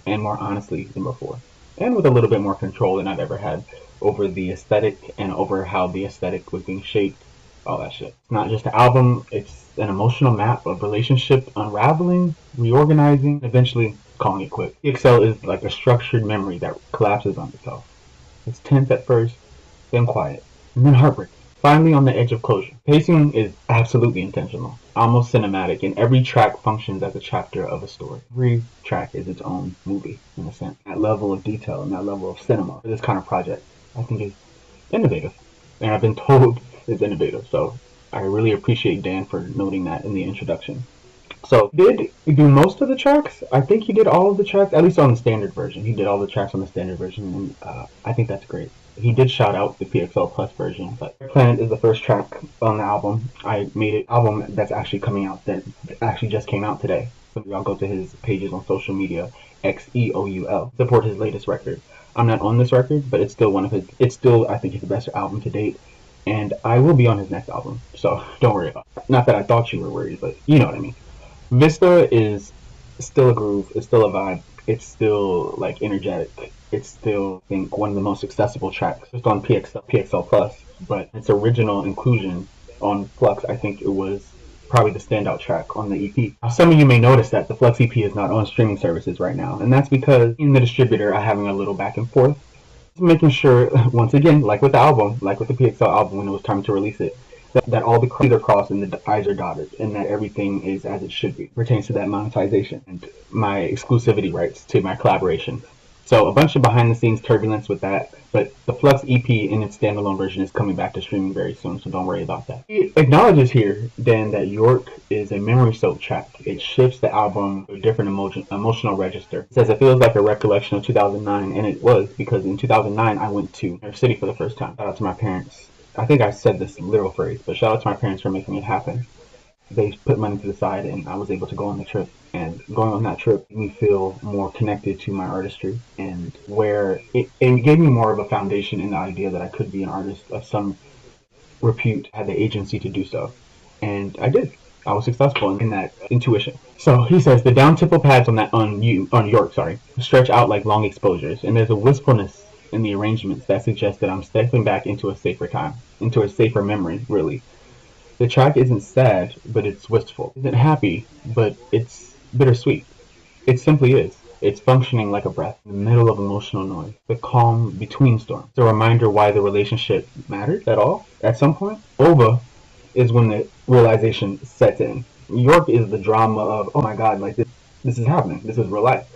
and more honestly than before, and with a little bit more control than I've ever had over the aesthetic and over how the aesthetic was being shaped, all that shit. It's not just an album, it's an emotional map of relationship unraveling, reorganizing, eventually calling it quits. PXL is like a structured memory that collapses on itself. It's tense at first, then quiet, and then heartbreaking. Finally on the edge of closure. Pacing is absolutely intentional, almost cinematic, and every track functions as a chapter of a story. Every track is its own movie, in a sense. That level of detail and that level of cinema for this kind of project, I think is innovative. And I've been told it's innovative, so I really appreciate Dan for noting that in the introduction. So, did he do most of the tracks? I think he did all of the tracks, at least on the standard version. He did all the tracks on the standard version, and I think that's great. He did shout out the PXL Plus version, but Planet is the first track on the album. I made an album that's actually coming out, that actually just came out today. So y'all go to his pages on social media, XEOUL, support his latest record. I'm not on this record, but it's still one of his, it's still, I think, his best album to date. And I will be on his next album, so don't worry about it. Not that I thought you were worried, but you know what I mean. Vista is still a groove. It's still a vibe. It's still like energetic. It's still, I think, one of the most accessible tracks just on PXL Plus. But its original inclusion on Flux, I think it was probably the standout track on the EP. Now, some of you may notice that the Flux EP is not on streaming services right now, and that's because in the distributor are having a little back and forth, making sure, once again, like with the album, like with the PXL album when it was time to release it, that all the T's are crossed and the I's are dotted, and that everything is as it should be. It pertains to that monetization and my exclusivity rights to my collaboration. So a bunch of behind the scenes turbulence with that, but the Flux EP in its standalone version is coming back to streaming very soon, so don't worry about that. He acknowledges here, then, that York is a memory soaked track. It shifts the album to a different emotional register. It says it feels like a recollection of 2009, and it was, because in 2009 I went to New York City for the first time. Shout out to my parents. I think I said this literal phrase, but shout out to my parents for making it happen. They put money to the side and I was able to go on the trip. And going on that trip made me feel more connected to my artistry, and where it gave me more of a foundation in the idea that I could be an artist of some repute, had the agency to do so. And I did. I was successful in that intuition. So he says the down tempo pads on York, stretch out like long exposures, and there's a wistfulness in the arrangements that suggests that I'm stepping back into a safer time, into a safer memory, really. The track isn't sad, but it's wistful. It isn't happy, but it's bittersweet. It simply is. It's functioning like a breath in the middle of emotional noise, the calm between storms. It's a reminder why the relationship matters at all. At some point, Ova is when the realization sets in. York is the drama of, oh my god, like this is happening. This is real life.